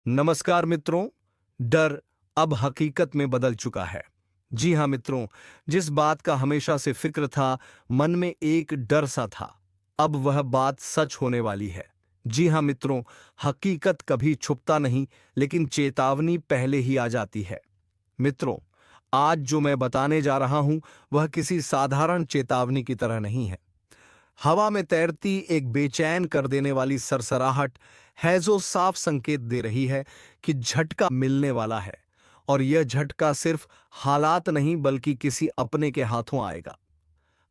नमस्कार मित्रों। डर अब हकीकत में बदल चुका है। जी हाँ मित्रों, जिस बात का हमेशा से फिक्र था, मन में एक डर सा था, अब वह बात सच होने वाली है। जी हाँ मित्रों, हकीकत कभी छुपता नहीं, लेकिन चेतावनी पहले ही आ जाती है। मित्रों, आज जो मैं बताने जा रहा हूं, वह किसी साधारण चेतावनी की तरह नहीं है। हवा में तैरती एक बेचैन कर देने वाली सरसराहट है जो साफ संकेत दे रही है कि झटका मिलने वाला है। और यह झटका सिर्फ हालात नहीं बल्कि किसी अपने के हाथों आएगा।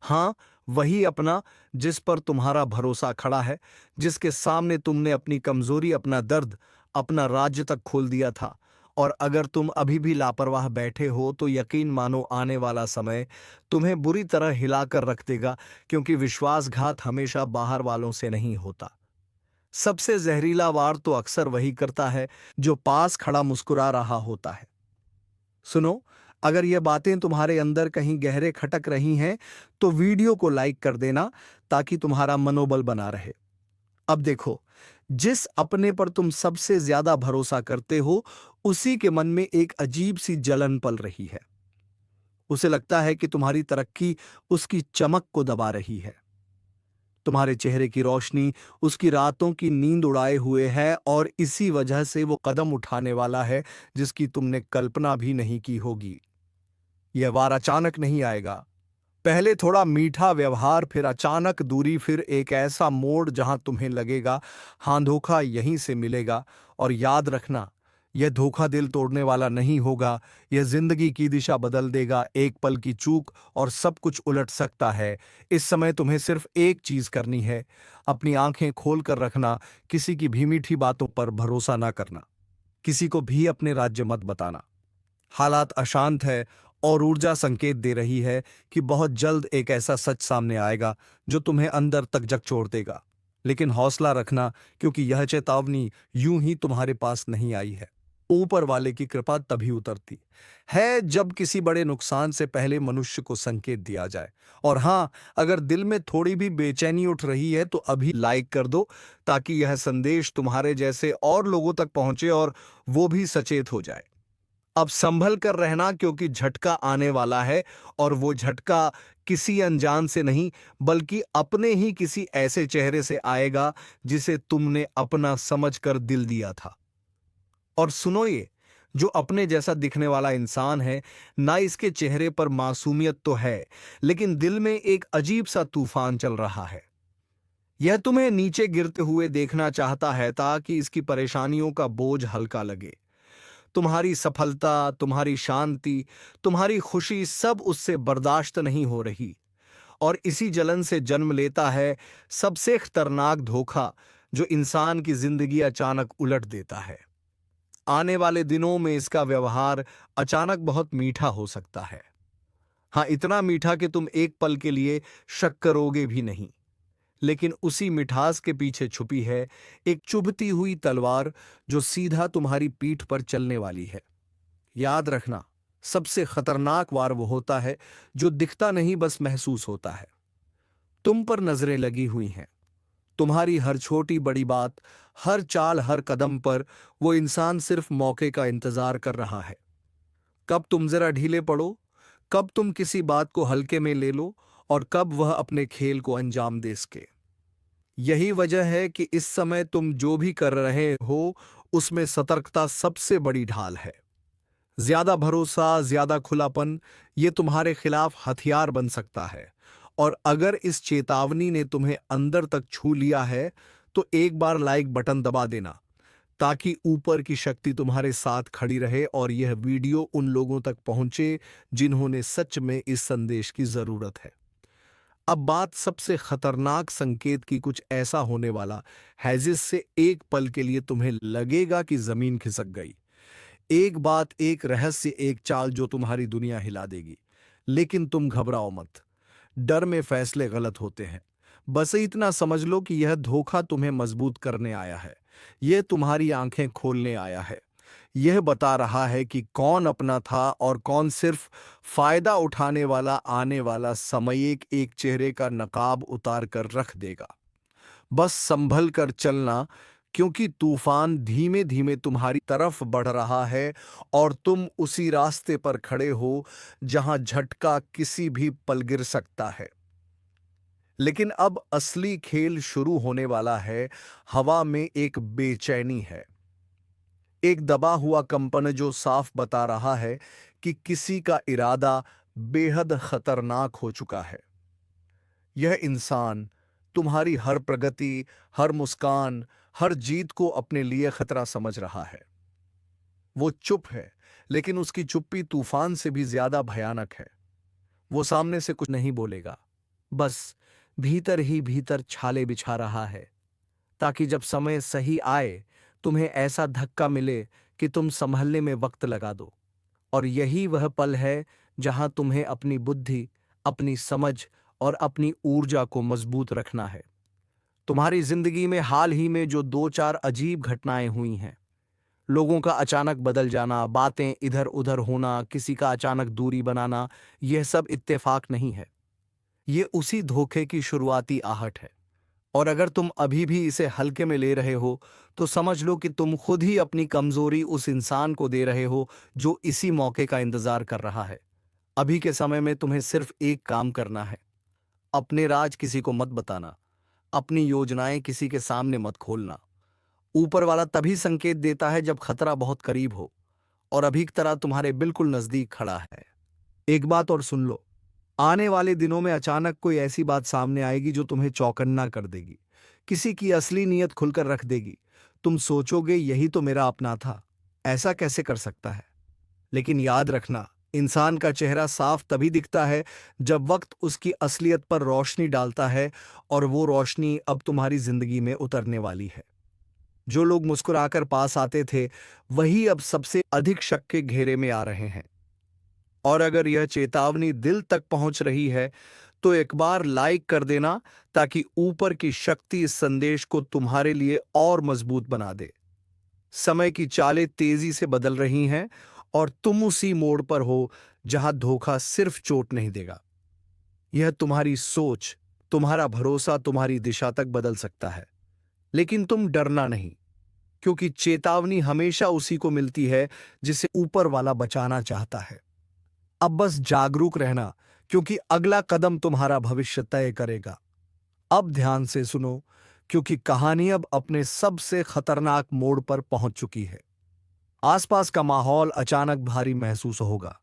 हाँ, वही अपना जिस पर तुम्हारा भरोसा खड़ा है, जिसके सामने तुमने अपनी कमजोरी, अपना दर्द, अपना राज्य तक खोल दिया था। और अगर तुम अभी भी लापरवाह बैठे हो तो यकीन मानो आने वाला समय तुम्हें बुरी तरह हिलाकर रख देगा, क्योंकि विश्वासघात हमेशा बाहर वालों से नहीं होता। सबसे जहरीला वार तो अक्सर वही करता है जो पास खड़ा मुस्कुरा रहा होता है। सुनो, अगर ये बातें तुम्हारे अंदर कहीं गहरे खटक रही हैं, तो वीडियो को लाइक कर देना ताकि तुम्हारा मनोबल बना रहे। अब देखो, जिस अपने पर तुम सबसे ज्यादा भरोसा करते हो, उसी के मन में एक अजीब सी जलन पल रही है। उसे लगता है कि तुम्हारी तरक्की उसकी चमक को दबा रही है। तुम्हारे चेहरे की रोशनी उसकी रातों की नींद उड़ाए हुए है, और इसी वजह से वो कदम उठाने वाला है जिसकी तुमने कल्पना भी नहीं की होगी। यह वार अचानक नहीं आएगा। पहले थोड़ा मीठा व्यवहार, फिर अचानक दूरी, फिर एक ऐसा मोड़ जहां तुम्हें लगेगा हां, धोखा यहीं से मिलेगा। और याद रखना, यह धोखा दिल तोड़ने वाला नहीं होगा, यह जिंदगी की दिशा बदल देगा। एक पल की चूक और सब कुछ उलट सकता है। इस समय तुम्हें सिर्फ एक चीज करनी है, अपनी आंखें खोल कर रखना, किसी की भी मीठी बातों पर भरोसा ना करना, किसी को भी अपने राज्य मत बताना। हालात अशांत है और ऊर्जा संकेत दे रही है कि बहुत जल्द एक ऐसा सच सामने आएगा जो तुम्हें अंदर तक झकझोर देगा। लेकिन हौसला रखना, क्योंकि यह चेतावनी यूं ही तुम्हारे पास नहीं आई है। ऊपर वाले की कृपा तभी उतरती है जब किसी बड़े नुकसान से पहले मनुष्य को संकेत दिया जाए। और हाँ, अगर दिल में थोड़ी भी बेचैनी उठ रही है तो अभी लाइक कर दो, ताकि यह संदेश तुम्हारे जैसे और लोगों तक पहुंचे और वो भी सचेत हो जाए। अब संभल कर रहना, क्योंकि झटका आने वाला है। और वो झटका किसी अनजान से नहीं, बल्कि अपने ही किसी ऐसे चेहरे से आएगा जिसे तुमने अपना समझकर दिल दिया था। और सुनो, ये जो अपने जैसा दिखने वाला इंसान है ना, इसके चेहरे पर मासूमियत तो है, लेकिन दिल में एक अजीब सा तूफान चल रहा है। यह तुम्हें नीचे गिरते हुए देखना चाहता है ताकि इसकी परेशानियों का बोझ हल्का लगे। तुम्हारी सफलता, तुम्हारी शांति, तुम्हारी खुशी सब उससे बर्दाश्त नहीं हो रही। और इसी जलन से जन्म लेता है सबसे खतरनाक धोखा, जो इंसान की जिंदगी अचानक उलट देता है। आने वाले दिनों में इसका व्यवहार अचानक बहुत मीठा हो सकता है। हाँ, इतना मीठा कि तुम एक पल के लिए शक करोगे भी नहीं। लेकिन उसी मिठास के पीछे छुपी है एक चुभती हुई तलवार, जो सीधा तुम्हारी पीठ पर चलने वाली है। याद रखना, सबसे खतरनाक वार वो होता है जो दिखता नहीं, बस महसूस होता है। तुम पर नजरें लगी हुई हैं, तुम्हारी हर छोटी बड़ी बात, हर चाल, हर कदम पर वो इंसान सिर्फ मौके का इंतजार कर रहा है। कब तुम जरा ढीले पड़ो, कब तुम किसी बात को हल्के में ले लो, और कब वह अपने खेल को अंजाम दे सके। यही वजह है कि इस समय तुम जो भी कर रहे हो, उसमें सतर्कता सबसे बड़ी ढाल है। ज्यादा भरोसा, ज्यादा खुलापन, ये तुम्हारे खिलाफ हथियार बन सकता है। और अगर इस चेतावनी ने तुम्हें अंदर तक छू लिया है, तो एक बार लाइक बटन दबा देना, ताकि ऊपर की शक्ति तुम्हारे साथ खड़ी रहे और यह वीडियो उन लोगों तक पहुंचे जिन्होंने सच में इस संदेश की जरूरत है। अब बात सबसे खतरनाक संकेत की, कुछ ऐसा होने वाला है जिससे एक पल के लिए तुम्हें लगेगा कि जमीन खिसक गई। एक बात, एक रहस्य, एक चाल जो तुम्हारी दुनिया हिला देगी। लेकिन तुम घबराओ मत। डर में फैसले गलत होते हैं। बस इतना समझ लो कि यह धोखा तुम्हें मजबूत करने आया है। यह तुम्हारी आंखें खोलने आया है। यह बता रहा है कि कौन अपना था और कौन सिर्फ फायदा उठाने वाला। आने वाला समय एक चेहरे का नकाब उतार कर रख देगा। बस संभल कर चलना, क्योंकि तूफान धीमे धीमे तुम्हारी तरफ बढ़ रहा है और तुम उसी रास्ते पर खड़े हो जहां झटका किसी भी पल गिर सकता है। लेकिन अब असली खेल शुरू होने वाला है। हवा में एक बेचैनी है, एक दबा हुआ कंपन जो साफ बता रहा है कि किसी का इरादा बेहद खतरनाक हो चुका है। यह इंसान तुम्हारी हर प्रगति, हर मुस्कान, हर जीत को अपने लिए खतरा समझ रहा है। वो चुप है, लेकिन उसकी चुप्पी तूफान से भी ज्यादा भयानक है। वो सामने से कुछ नहीं बोलेगा, बस भीतर ही भीतर छाले बिछा रहा है, ताकि जब समय सही आए तुम्हें ऐसा धक्का मिले कि तुम संभलने में वक्त लगा दो। और यही वह पल है जहां तुम्हें अपनी बुद्धि, अपनी समझ और अपनी ऊर्जा को मजबूत रखना है। तुम्हारी जिंदगी में हाल ही में जो दो चार अजीब घटनाएं हुई हैं, लोगों का अचानक बदल जाना, बातें इधर उधर होना, किसी का अचानक दूरी बनाना, यह सब इत्तेफाक नहीं है। ये उसी धोखे की शुरुआती आहट है। और अगर तुम अभी भी इसे हल्के में ले रहे हो, तो समझ लो कि तुम खुद ही अपनी कमजोरी उस इंसान को दे रहे हो जो इसी मौके का इंतजार कर रहा है। अभी के समय में तुम्हें सिर्फ एक काम करना है, अपने राज किसी को मत बताना, अपनी योजनाएं किसी के सामने मत खोलना। ऊपर वाला तभी संकेत देता है जब खतरा बहुत करीब हो, और अभी की तरह तुम्हारे बिल्कुल नजदीक खड़ा है। एक बात और सुन लो, आने वाले दिनों में अचानक कोई ऐसी बात सामने आएगी जो तुम्हें चौकन्ना कर देगी, किसी की असली नीयत खुलकर रख देगी। तुम सोचोगे यही तो मेरा अपना था, ऐसा कैसे कर सकता है। लेकिन याद रखना, इंसान का चेहरा साफ तभी दिखता है जब वक्त उसकी असलियत पर रोशनी डालता है, और वो रोशनी अब तुम्हारी जिंदगी में उतरने वाली है। जो लोग मुस्कुराकर पास आते थे, वही अब सबसे अधिक शक के घेरे में आ रहे हैं। और अगर यह चेतावनी दिल तक पहुंच रही है, तो एक बार लाइक कर देना, ताकि ऊपर की शक्ति इस संदेश को तुम्हारे लिए और मजबूत बना दे। समय की चालें तेजी से बदल रही हैं, और तुम उसी मोड़ पर हो जहां धोखा सिर्फ चोट नहीं देगा, यह तुम्हारी सोच, तुम्हारा भरोसा, तुम्हारी दिशा तक बदल सकता है। लेकिन तुम डरना नहीं, क्योंकि चेतावनी हमेशा उसी को मिलती है जिसे ऊपर वाला बचाना चाहता है। अब बस जागरूक रहना, क्योंकि अगला कदम तुम्हारा भविष्य तय करेगा। अब ध्यान से सुनो, क्योंकि कहानी अब अपने सबसे खतरनाक मोड़ पर पहुंच चुकी है। आसपास का माहौल अचानक भारी महसूस होगा,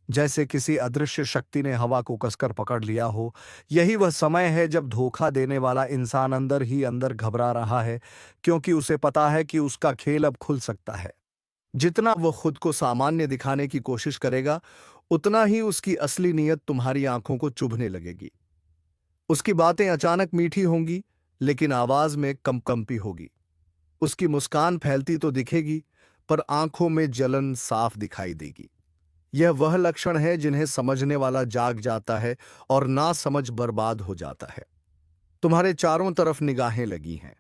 जैसे किसी अदृश्य शक्ति ने हवा को कसकर पकड़ लिया हो। यही वह समय है जब धोखा देने वाला इंसान अंदर ही अंदर घबरा रहा है, क्योंकि उसे पता है कि उसका खेल अब खुल सकता है। जितना वो खुद को सामान्य दिखाने की कोशिश करेगा, उतना ही उसकी असली नीयत तुम्हारी आंखों को चुभने लगेगी। उसकी बातें अचानक मीठी होंगी, लेकिन आवाज में कंपकंपी होगी। उसकी मुस्कान फैलती तो दिखेगी, पर आंखों में जलन साफ दिखाई देगी। यह वह लक्षण है जिन्हें समझने वाला जाग जाता है, और ना समझ बर्बाद हो जाता है। तुम्हारे चारों तरफ निगाहें लगी हैं।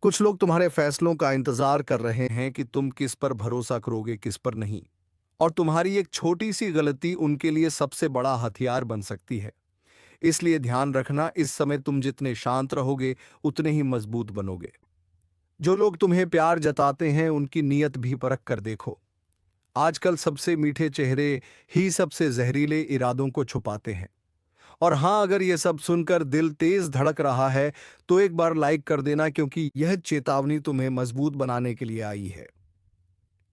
कुछ लोग तुम्हारे फैसलों का इंतजार कर रहे हैं कि तुम किस पर भरोसा करोगे, किस पर नहीं। और तुम्हारी एक छोटी सी गलती उनके लिए सबसे बड़ा हथियार बन सकती है। इसलिए ध्यान रखना, इस समय तुम जितने शांत रहोगे, उतने ही मजबूत बनोगे। जो लोग तुम्हें प्यार जताते हैं, उनकी नीयत भी परख कर देखो। आजकल सबसे मीठे चेहरे ही सबसे जहरीले इरादों को छुपाते हैं। और हाँ, अगर ये सब सुनकर दिल तेज धड़क रहा है, तो एक बार लाइक कर देना, क्योंकि यह चेतावनी तुम्हें मजबूत बनाने के लिए आई है,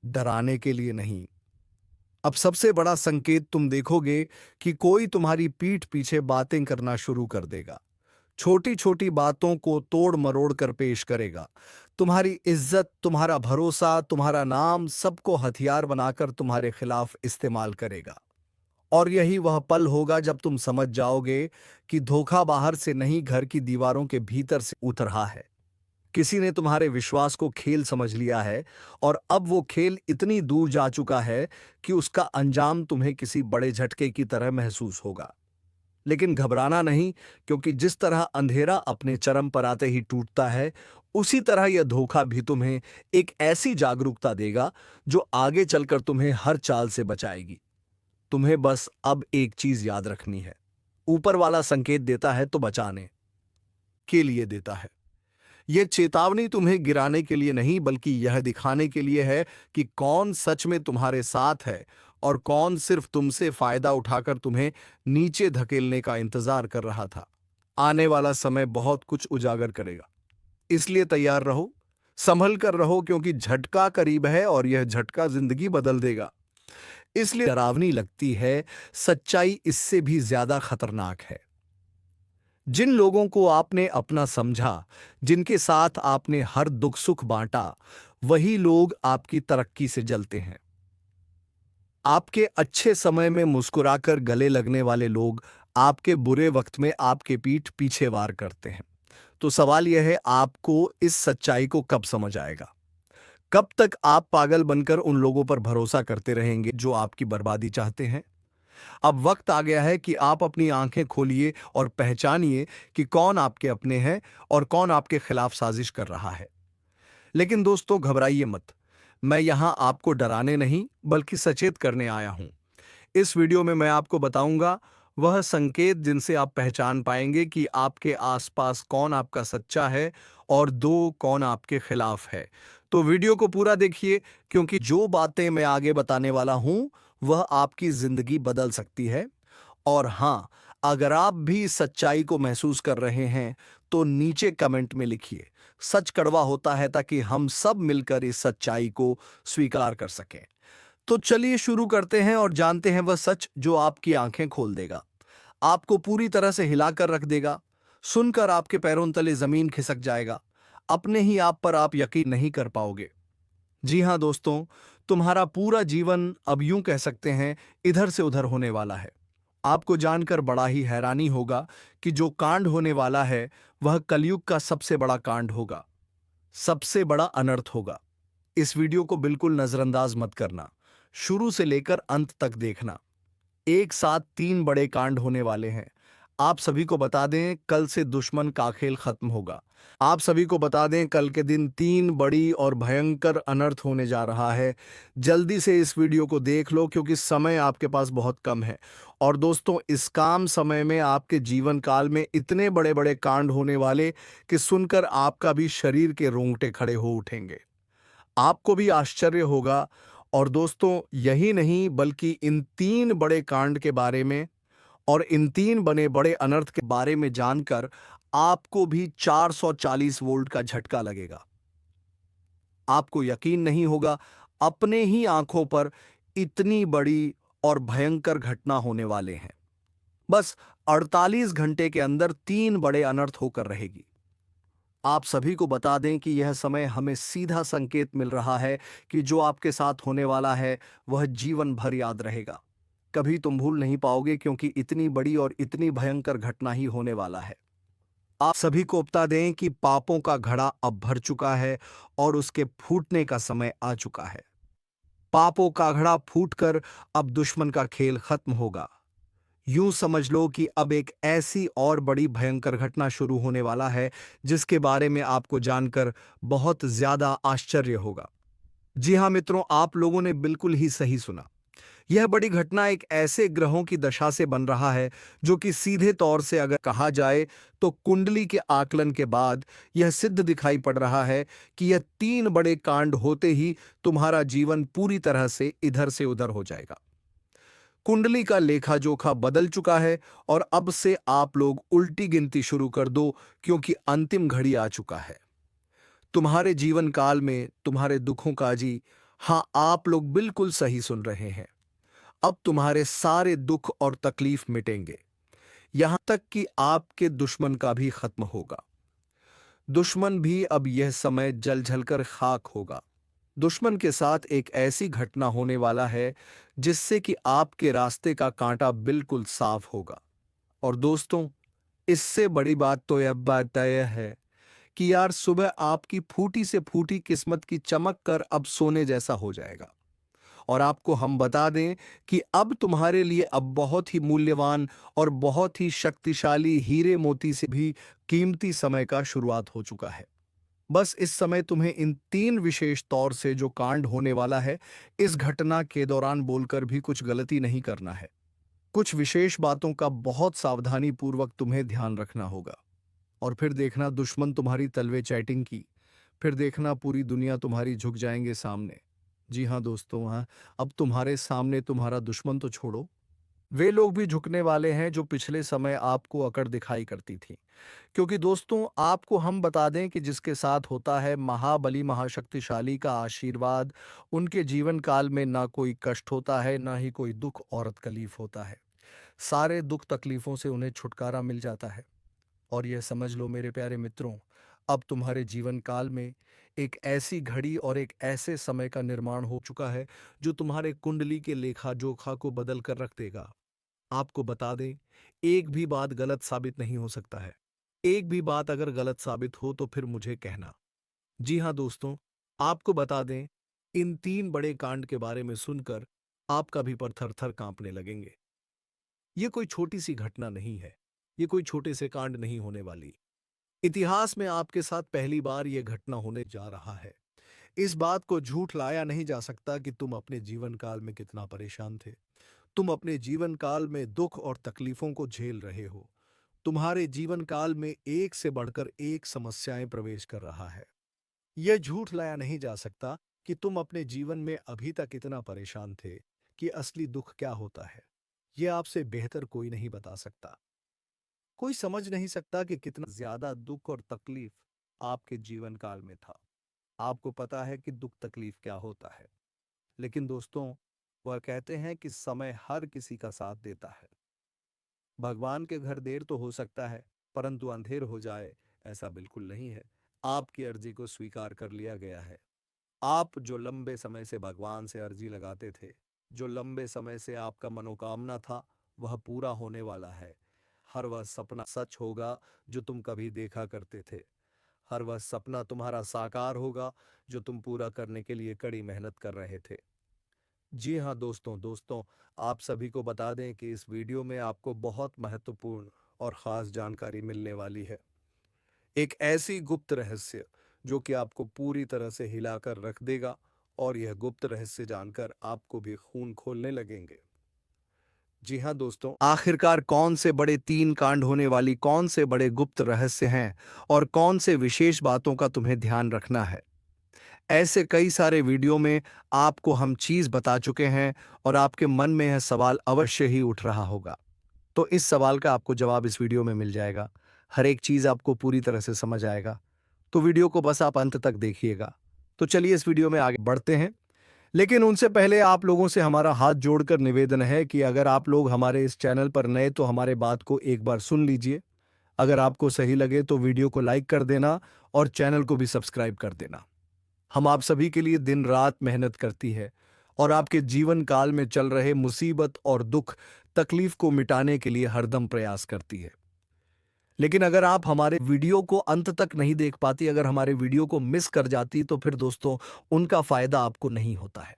डराने के लिए नहीं। अब सबसे बड़ा संकेत तुम देखोगे कि कोई तुम्हारी पीठ पीछे बातें करना शुरू कर देगा। छोटी छोटी बातों को तोड़ मरोड़ कर पेश करेगा। तुम्हारी इज्जत, तुम्हारा भरोसा, तुम्हारा नाम, सबको हथियार बनाकर तुम्हारे खिलाफ इस्तेमाल करेगा। और यही वह पल होगा जब तुम समझ जाओगे कि धोखा बाहर से नहीं, घर की दीवारों के भीतर से उतर रहा है। किसी ने तुम्हारे विश्वास को खेल समझ लिया है, और अब वो खेल इतनी दूर जा चुका है कि उसका अंजाम तुम्हें किसी बड़े झटके की तरह महसूस होगा। लेकिन घबराना नहीं, क्योंकि जिस तरह अंधेरा अपने चरम पर आते ही टूटता है, उसी तरह यह धोखा भी तुम्हें एक ऐसी जागरूकता देगा जो आगे चलकर तुम्हें हर चाल से बचाएगी। तुम्हें बस अब एक चीज याद रखनी है, ऊपर वाला संकेत देता है तो बचाने के लिए देता है। ये चेतावनी तुम्हें गिराने के लिए नहीं, बल्कि यह दिखाने के लिए है कि कौन सच में तुम्हारे साथ है और कौन सिर्फ तुमसे फायदा उठाकर तुम्हें नीचे धकेलने का इंतजार कर रहा था। आने वाला समय बहुत कुछ उजागर करेगा, इसलिए तैयार रहो, संभल कर रहो, क्योंकि झटका करीब है और यह झटका जिंदगी बदल देगा। इसलिए डरावनी लगती है, सच्चाई इससे भी ज्यादा खतरनाक है। जिन लोगों को आपने अपना समझा, जिनके साथ आपने हर दुख सुख बांटा, वही लोग आपकी तरक्की से जलते हैं। आपके अच्छे समय में मुस्कुराकर गले लगने वाले लोग आपके बुरे वक्त में आपके पीठ पीछे वार करते हैं। तो सवाल यह है, आपको इस सच्चाई को कब समझ आएगा? कब तक आप पागल बनकर उन लोगों पर भरोसा करते रहेंगे जो आपकी बर्बादी चाहते हैं? अब वक्त आ गया है कि आप अपनी आंखें खोलिए और पहचानिए कि कौन आपके अपने हैं और कौन आपके खिलाफ साजिश कर रहा है। लेकिन दोस्तों, घबराइए मत। मैं यहां आपको डराने नहीं, बल्कि सचेत करने आया हूं। इस वीडियो में मैं आपको बताऊंगा वह संकेत जिनसे आप पहचान पाएंगे कि आपके आसपास कौन आपका सच्चा है और दो कौन आपके खिलाफ है। तो वीडियो को पूरा देखिए, क्योंकि जो बातें मैं आगे बताने वाला हूं वह आपकी जिंदगी बदल सकती है। और हाँ, अगर आप भी इस सच्चाई को महसूस कर रहे हैं तो नीचे कमेंट में लिखिए। सच कड़वा होता है, ताकि हम सब मिलकर इस सच्चाई को स्वीकार कर सकें। तो चलिए शुरू करते हैं और जानते हैं वह सच जो आपकी आंखें खोल देगा, आपको पूरी तरह से हिलाकर रख देगा। सुनकर आपके पैरों तले जमीन खिसक जाएगा, अपने ही आप पर आप यकीन नहीं कर पाओगे। जी हां दोस्तों, तुम्हारा पूरा जीवन अब यूं कह सकते हैं इधर से उधर होने वाला है। आपको जानकर बड़ा ही हैरानी होगा कि जो कांड होने वाला है वह कलयुग का सबसे बड़ा कांड होगा, सबसे बड़ा अनर्थ होगा। इस वीडियो को बिल्कुल नजरअंदाज मत करना, शुरू से लेकर अंत तक देखना। एक साथ तीन बड़े कांड होने वाले हैं। आप सभी को बता दें, कल से दुश्मन का खेल खत्म होगा। आप सभी को बता दें, कल के दिन तीन बड़ी और भयंकर अनर्थ होने जा रहा है। जल्दी से इस वीडियो को देख लो, क्योंकि समय आपके पास बहुत कम है। और दोस्तों, इस काम समय में आपके जीवन काल में इतने बड़े बड़े कांड होने वाले कि सुनकर आपका भी शरीर के रोंगटे खड़े हो उठेंगे, आपको भी आश्चर्य होगा। और दोस्तों, यही नहीं, बल्कि इन तीन बड़े कांड के बारे में और इन तीन बने बड़े अनर्थ के बारे में जानकर आपको भी 440 वोल्ट का झटका लगेगा। आपको यकीन नहीं होगा, अपने ही आंखों पर इतनी बड़ी और भयंकर घटना होने वाले हैं। बस 48 घंटे के अंदर तीन बड़े अनर्थ होकर रहेगी। आप सभी को बता दें कि यह समय हमें सीधा संकेत मिल रहा है कि जो आपके साथ होने वाला है वह जीवन भर याद रहेगा। कभी तुम भूल नहीं पाओगे, क्योंकि इतनी बड़ी और इतनी भयंकर घटना ही होने वाला है। आप सभी को बता दें कि पापों का घड़ा अब भर चुका है और उसके फूटने का समय आ चुका है। पापों का घड़ा फूटकर अब दुश्मन का खेल खत्म होगा। यूं समझ लो कि अब एक ऐसी और बड़ी भयंकर घटना शुरू होने वाला है जिसके बारे में आपको जानकर बहुत ज्यादा आश्चर्य होगा। जी हां मित्रों, आप लोगों ने बिल्कुल ही सही सुना। यह बड़ी घटना एक ऐसे ग्रहों की दशा से बन रहा है जो कि सीधे तौर से अगर कहा जाए तो कुंडली के आकलन के बाद यह सिद्ध दिखाई पड़ रहा है कि यह तीन बड़े कांड होते ही तुम्हारा जीवन पूरी तरह से इधर से उधर हो जाएगा। कुंडली का लेखा जोखा बदल चुका है और अब से आप लोग उल्टी गिनती शुरू कर दो, क्योंकि अंतिम घड़ी आ चुका है। तुम्हारे जीवन काल में तुम्हारे दुखों का जी हां, आप लोग बिल्कुल सही सुन रहे हैं। अब तुम्हारे सारे दुख और तकलीफ मिटेंगे, यहां तक कि आपके दुश्मन का भी खत्म होगा। दुश्मन भी अब यह समय जल जलकर खाक होगा। दुश्मन के साथ एक ऐसी घटना होने वाला है जिससे कि आपके रास्ते का कांटा बिल्कुल साफ होगा। और दोस्तों, इससे बड़ी बात तो यह बात तय है कि यार, सुबह आपकी फूटी से फूटी किस्मत की चमक कर अब सोने जैसा हो जाएगा। और आपको हम बता दें कि अब तुम्हारे लिए अब बहुत ही मूल्यवान और बहुत ही शक्तिशाली हीरे मोती से भी कीमती समय का शुरुआत हो चुका है। बस इस समय तुम्हें इन तीन विशेष तौर से जो कांड होने वाला है, इस घटना के दौरान बोलकर भी कुछ गलती नहीं करना है। कुछ विशेष बातों का बहुत सावधानी पूर्वक तुम्हें ध्यान रखना होगा। और फिर देखना दुश्मन तुम्हारी तलवे चैटिंग की, फिर देखना पूरी दुनिया तुम्हारी झुक जाएंगे सामने। जी हाँ दोस्तों, हाँ, अब तुम्हारे सामने तुम्हारा दुश्मन तो छोड़ो, वे लोग भी झुकने वाले हैं जो पिछले समय आपको अकड़ दिखाई करती थी। क्योंकि दोस्तों, आपको हम बता दें कि जिसके साथ होता है महाबली महाशक्तिशाली का आशीर्वाद, उनके जीवन काल में ना कोई कष्ट होता है, ना ही कोई दुख और तकलीफ होता है। सारे दुख तकलीफों से उन्हें छुटकारा मिल जाता है। और यह समझ लो मेरे प्यारे मित्रों, अब तुम्हारे जीवन काल में एक ऐसी घड़ी और एक ऐसे समय का निर्माण हो चुका है जो तुम्हारे कुंडली के लेखा जोखा को बदल कर रख देगा। आपको बता दें, एक भी बात गलत साबित नहीं हो सकता है। एक भी बात अगर गलत साबित हो तो फिर मुझे कहना। जी हाँ दोस्तों, आपको बता दें, इन 3 बड़े कांड के बारे में सुनकर आपका भी पर थर-थर कांपने लगेंगे। ये कोई छोटी सी घटना नहीं है। ये कोई छोटे से कांड नहीं होने वाली। इतिहास में आपके साथ पहली बार यह घटना होने जा रहा है। इस बात को झूठ लाया नहीं जा सकता कि तुम अपने जीवन काल में कितना परेशान थे। तुम अपने जीवन काल में दुख और तकलीफों को झेल रहे हो। तुम्हारे जीवन काल में एक से बढ़कर एक समस्याएं प्रवेश कर रहा है। यह झूठ लाया नहीं जा सकता कि तुम अपने जीवन में अभी तक इतना परेशान थे कि असली दुख क्या होता है। यह आपसे बेहतर कोई नहीं बता सकता। कोई समझ नहीं सकता कि कितना ज्यादा दुख और तकलीफ आपके जीवन काल में था। आपको पता है कि दुख तकलीफ क्या होता है। लेकिन दोस्तों, वह कहते हैं कि समय हर किसी का साथ देता है। भगवान के घर देर तो हो सकता है, परंतु अंधेर हो जाए ऐसा बिल्कुल नहीं है। आपकी अर्जी को स्वीकार कर लिया गया है। आप जो लंबे समय से भगवान से अर्जी लगाते थे, जो लंबे समय से आपका मनोकामना था, वह पूरा होने वाला है। हर वह सपना सच होगा जो तुम कभी देखा करते थे। हर वह सपना तुम्हारा साकार होगा जो तुम पूरा करने के लिए कड़ी मेहनत कर रहे थे। जी हाँ दोस्तों, आप सभी को बता दें कि इस वीडियो में आपको बहुत महत्वपूर्ण और ख़ास जानकारी मिलने वाली है। एक ऐसी गुप्त रहस्य जो कि आपको पूरी तरह से हिलाकर रख देगा, और यह गुप्त रहस्य जानकर आपको भी खून खोलने लगेंगे। जी हाँ दोस्तों, आखिरकार कौन से बड़े 3 कांड होने वाली कौन से बड़े गुप्त रहस्य हैं और कौन से विशेष बातों का तुम्हें ध्यान रखना है। ऐसे कई सारे वीडियो में आपको हम चीज बता चुके हैं और आपके मन में यह सवाल अवश्य ही उठ रहा होगा। तो इस सवाल का आपको जवाब इस वीडियो में मिल जाएगा। हर एक चीज आपको पूरी तरह से समझ आएगा। तो वीडियो को बस आप अंत तक देखिएगा। तो चलिए इस वीडियो में आगे बढ़ते हैं। लेकिन उनसे पहले आप लोगों से हमारा हाथ जोड़कर निवेदन है कि अगर आप लोग हमारे इस चैनल पर नए तो हमारे बात को एक बार सुन लीजिए। अगर आपको सही लगे तो वीडियो को लाइक कर देना और चैनल को भी सब्सक्राइब कर देना। हम आप सभी के लिए दिन रात मेहनत करती है और आपके जीवन काल में चल रहे मुसीबत और दुख तकलीफ को मिटाने के लिए हरदम प्रयास करती है। लेकिन अगर आप हमारे वीडियो को अंत तक नहीं देख पाती, अगर हमारे वीडियो को मिस कर जाती, तो फिर दोस्तों उनका फायदा आपको नहीं होता है।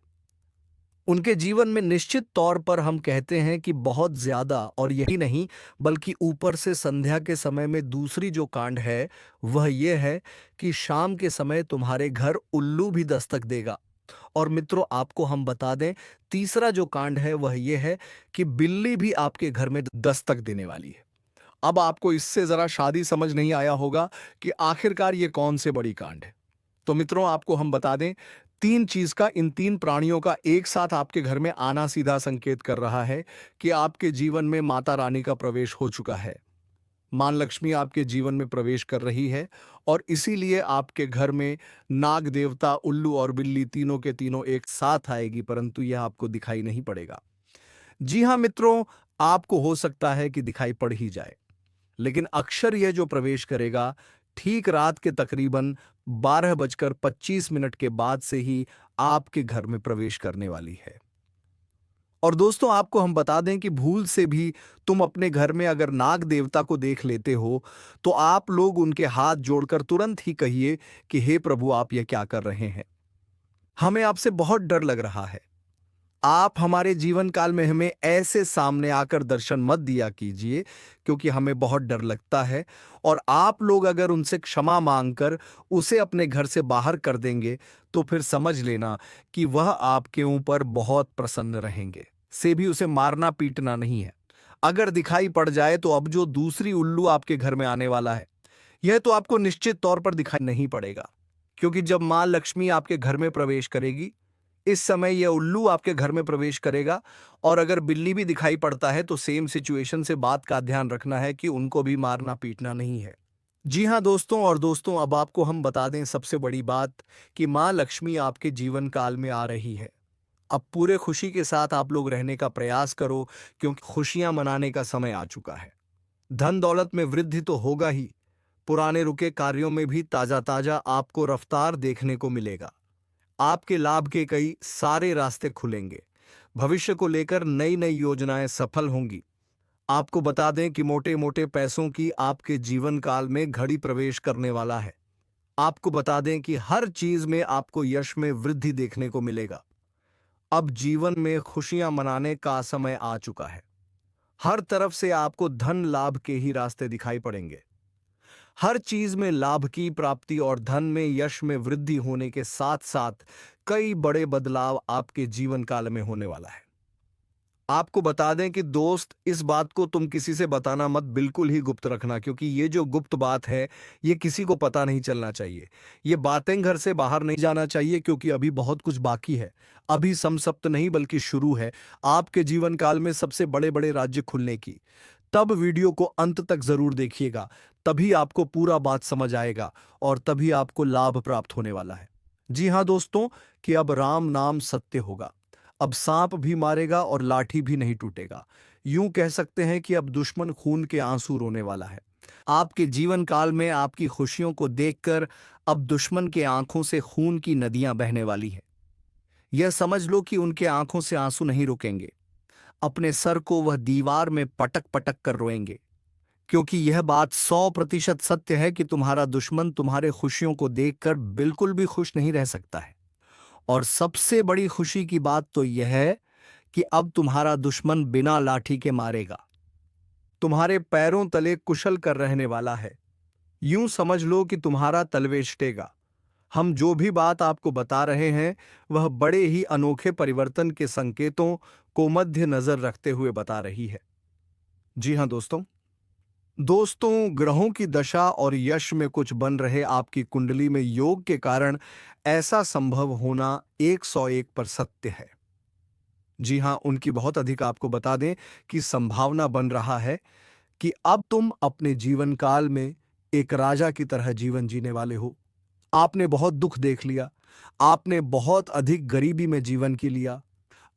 उनके जीवन में निश्चित तौर पर हम कहते हैं कि बहुत ज्यादा, और यही नहीं बल्कि ऊपर से संध्या के समय में दूसरी जो कांड है वह यह है कि शाम के समय तुम्हारे घर उल्लू भी दस्तक देगा। और मित्रों, आपको हम बता दें, तीसरा जो कांड है वह यह है कि बिल्ली भी आपके घर में दस्तक देने वाली है। अब आपको इससे जरा शादी समझ नहीं आया होगा कि आखिरकार ये कौन से बड़ी कांड है। तो मित्रों, आपको हम बता दें, 3 चीज का, इन 3 प्राणियों का एक साथ आपके घर में आना सीधा संकेत कर रहा है कि आपके जीवन में माता रानी का प्रवेश हो चुका है। मां लक्ष्मी आपके जीवन में प्रवेश कर रही है और इसीलिए आपके घर में नाग देवता, उल्लू और बिल्ली तीनों के तीनों एक साथ आएगी, परंतु यह आपको दिखाई नहीं पड़ेगा। जी हां मित्रों, आपको हो सकता है कि दिखाई पड़ ही जाए, लेकिन अक्षर यह जो प्रवेश करेगा ठीक रात के तकरीबन 12:25 के बाद से ही आपके घर में प्रवेश करने वाली है। और दोस्तों, आपको हम बता दें कि भूल से भी तुम अपने घर में अगर नाग देवता को देख लेते हो तो आप लोग उनके हाथ जोड़कर तुरंत ही कहिए कि हे प्रभु, आप यह क्या कर रहे हैं। हमें आपसे बहुत डर लग रहा है। आप हमारे जीवन काल में हमें ऐसे सामने आकर दर्शन मत दिया कीजिए, क्योंकि हमें बहुत डर लगता है। और आप लोग अगर उनसे क्षमा मांगकर उसे अपने घर से बाहर कर देंगे तो फिर समझ लेना कि वह आपके ऊपर बहुत प्रसन्न रहेंगे। से भी उसे मारना पीटना नहीं है। अगर दिखाई पड़ जाए तो अब जो दूसरी उल्लू आपके घर में आने वाला है, यह तो आपको निश्चित तौर पर दिखाई नहीं पड़ेगा, क्योंकि जब मां लक्ष्मी आपके घर में प्रवेश करेगी, इस समय यह उल्लू आपके घर में प्रवेश करेगा। और अगर बिल्ली भी दिखाई पड़ता है तो सेम सिचुएशन से बात का ध्यान रखना है कि उनको भी मारना पीटना नहीं है। जी हाँ दोस्तों, और दोस्तों अब आपको हम बता दें सबसे बड़ी बात कि माँ लक्ष्मी आपके जीवन काल में आ रही है। अब पूरे खुशी के साथ आप लोग रहने का प्रयास करो, क्योंकि खुशियां मनाने का समय आ चुका है। धन दौलत में वृद्धि तो होगा ही, पुराने रुके कार्यों में भी ताजा ताजा आपको रफ्तार देखने को मिलेगा। आपके लाभ के कई सारे रास्ते खुलेंगे। भविष्य को लेकर नई नई योजनाएं सफल होंगी। आपको बता दें कि मोटे मोटे पैसों की आपके जीवन काल में घड़ी प्रवेश करने वाला है। आपको बता दें कि हर चीज में आपको यश में वृद्धि देखने को मिलेगा। अब जीवन में खुशियां मनाने का समय आ चुका है। हर तरफ से आपको धन लाभ के ही रास्ते दिखाई पड़ेंगे। हर चीज में लाभ की प्राप्ति और धन में यश में वृद्धि होने के साथ साथ कई बड़े बदलाव आपके जीवन काल में होने वाला है। आपको बता दें कि दोस्त, इस बात को तुम किसी से बताना मत, बिल्कुल ही गुप्त रखना, क्योंकि ये जो गुप्त बात है ये किसी को पता नहीं चलना चाहिए। ये बातें घर से बाहर नहीं जाना चाहिए, क्योंकि अभी बहुत कुछ बाकी है। अभी समसप्त नहीं बल्कि शुरू है आपके जीवन काल में सबसे बड़े बड़े राज्य खुलने की। तब वीडियो को अंत तक जरूर देखिएगा, तभी आपको पूरा बात समझ आएगा और तभी आपको लाभ प्राप्त होने वाला है। जी हाँ दोस्तों, कि अब राम नाम सत्य होगा। अब सांप भी मारेगा और लाठी भी नहीं टूटेगा। यूं कह सकते हैं कि अब दुश्मन खून के आंसू रोने वाला है। आपके जीवन काल में आपकी खुशियों को देखकर अब दुश्मन के आंखों से खून की नदियां बहने वाली है। यह समझ लो कि उनके आंखों से आंसू नहीं रुकेंगे। अपने सर को वह दीवार में पटक पटक कर रोएंगे, क्योंकि यह बात 100% सत्य है कि तुम्हारा दुश्मन तुम्हारे खुशियों को देखकर बिल्कुल भी खुश नहीं रह सकता है। और सबसे बड़ी खुशी की बात तो यह है कि अब तुम्हारा दुश्मन बिना लाठी के मारेगा, तुम्हारे पैरों तले कुशल कर रहने वाला है। यूं समझ लो कि तुम्हारा तलवेष्टेगा। हम जो भी बात आपको बता रहे हैं वह बड़े ही अनोखे परिवर्तन के संकेतों को मध्य नजर रखते हुए बता रही है। जी हाँ दोस्तों, ग्रहों की दशा और यश में कुछ बन रहे आपकी कुंडली में योग के कारण ऐसा संभव होना 101 पर सत्य है। जी हाँ, उनकी बहुत अधिक आपको बता दें कि संभावना बन रहा है कि अब तुम अपने जीवन काल में एक राजा की तरह जीवन जीने वाले हो। आपने बहुत दुख देख लिया, आपने बहुत अधिक गरीबी में जीवन की लिया,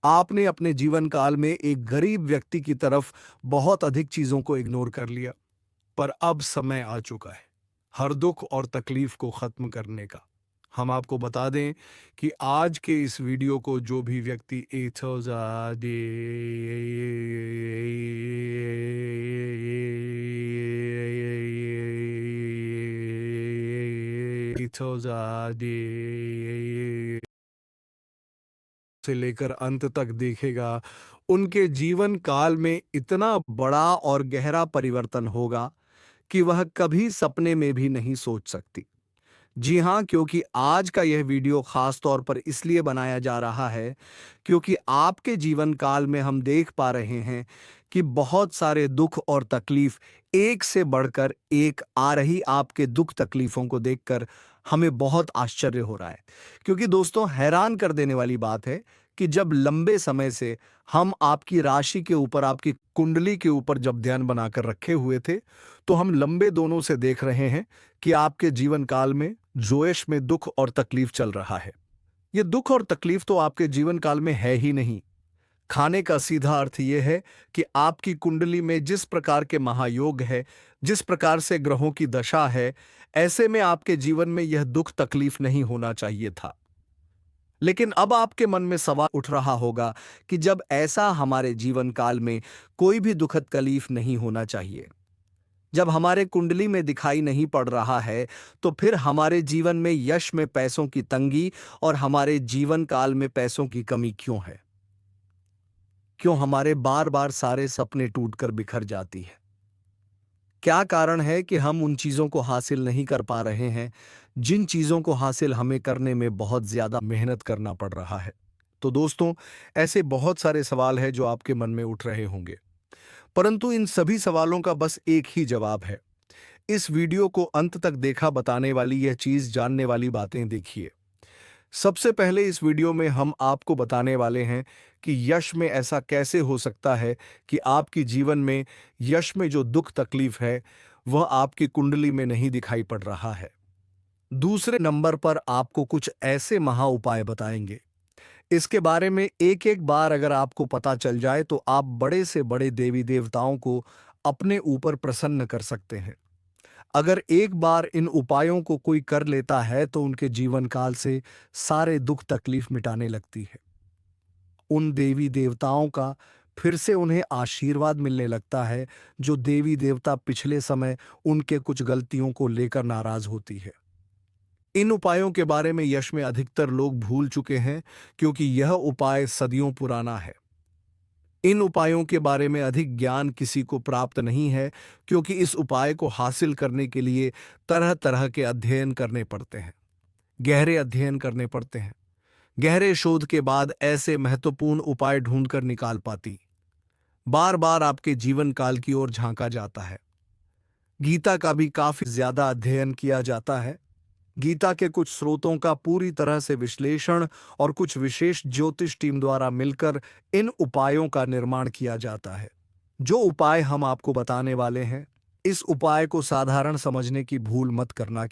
आपने अपने जीवन काल में एक गरीब व्यक्ति की तरफ बहुत अधिक चीजों को इग्नोर कर लिया। पर अब समय आ चुका है हर दुख और तकलीफ को खत्म करने का। हम आपको बता दें कि आज के इस वीडियो को जो भी व्यक्ति 8,000 से लेकर अंत तक देखेगा, उनके जीवन काल में इतना बड़ा और गहरा परिवर्तन होगा कि वह कभी सपने में भी नहीं सोच सकती। जी हाँ, क्योंकि आज का यह वीडियो खास तौर पर इसलिए बनाया जा रहा है क्योंकि आपके जीवन काल में हम देख पा रहे हैं कि बहुत सारे दुख और तकलीफ एक से बढ़कर एक आ रही। आपके दुख तकलीफों को देखकर हमें बहुत आश्चर्य हो रहा है, क्योंकि दोस्तों हैरान कर देने वाली बात है कि जब लंबे समय से हम आपकी राशि के ऊपर, आपकी कुंडली के ऊपर जब ध्यान बनाकर रखे हुए थे, तो हम लंबे दोनों से देख रहे हैं कि आपके जीवन काल में जोश में दुख और तकलीफ चल रहा है। ये दुख और तकलीफ तो आपके जीवन काल में है ही नहीं। खाने का सीधा अर्थ यह है कि आपकी कुंडली में जिस प्रकार के महायोग है, जिस प्रकार से ग्रहों की दशा है, ऐसे में आपके जीवन में यह दुख तकलीफ नहीं होना चाहिए था। लेकिन अब आपके मन में सवाल उठ रहा होगा कि जब ऐसा हमारे जीवन काल में कोई भी दुखद तकलीफ नहीं होना चाहिए, जब हमारे कुंडली में दिखाई नहीं पड़ रहा है, तो फिर हमारे जीवन में यश में पैसों की तंगी और हमारे जीवन काल में पैसों की कमी क्यों है? क्यों हमारे बार बार सारे सपने टूटकर बिखर जाती है? क्या कारण है कि हम उन चीजों को हासिल नहीं कर पा रहे हैं जिन चीजों को हासिल हमें करने में बहुत ज्यादा मेहनत करना पड़ रहा है? तो दोस्तों, ऐसे बहुत सारे सवाल हैं जो आपके मन में उठ रहे होंगे, परंतु इन सभी सवालों का बस एक ही जवाब है। इस वीडियो को अंत तक देखा बताने वाली यह चीज जानने वाली बातें देखिए। सबसे पहले इस वीडियो में हम आपको बताने वाले हैं कि यश में ऐसा कैसे हो सकता है कि आपकी जीवन में यश में जो दुख तकलीफ है वह आपकी कुंडली में नहीं दिखाई पड़ रहा है। दूसरे नंबर पर आपको कुछ ऐसे महा उपाय बताएंगे, इसके बारे में एक एक बार अगर आपको पता चल जाए तो आप बड़े से बड़े देवी देवताओं को अपने ऊपर प्रसन्न कर सकते हैं। अगर एक बार इन उपायों को कोई कर लेता है तो उनके जीवन काल से सारे दुख तकलीफ मिटाने लगती है। उन देवी देवताओं का फिर से उन्हें आशीर्वाद मिलने लगता है जो देवी देवता पिछले समय उनके कुछ गलतियों को लेकर नाराज होती है। इन उपायों के बारे में यश में अधिकतर लोग भूल चुके हैं क्योंकि यह उपाय सदियों पुराना है। इन उपायों के बारे में अधिक ज्ञान किसी को प्राप्त नहीं है क्योंकि इस उपाय को हासिल करने के लिए तरह तरह के अध्ययन करने पड़ते हैं, गहरे अध्ययन करने पड़ते हैं। गहरे शोध के बाद ऐसे महत्वपूर्ण उपाय ढूंढकर निकाल पाती बार बार आपके जीवन काल की ओर झांका जाता है। गीता का भी काफी ज्यादा अध्ययन किया जाता है। गीता के कुछ स्रोतों का पूरी तरह से विश्लेषण और कुछ विशेष ज्योतिष टीम द्वारा मिलकर इन उपायों का निर्माण किया जाता है। जो उपाय हम आपको बताने वाले हैं, इस उपाय को साधारण समझने की भूल मत करना।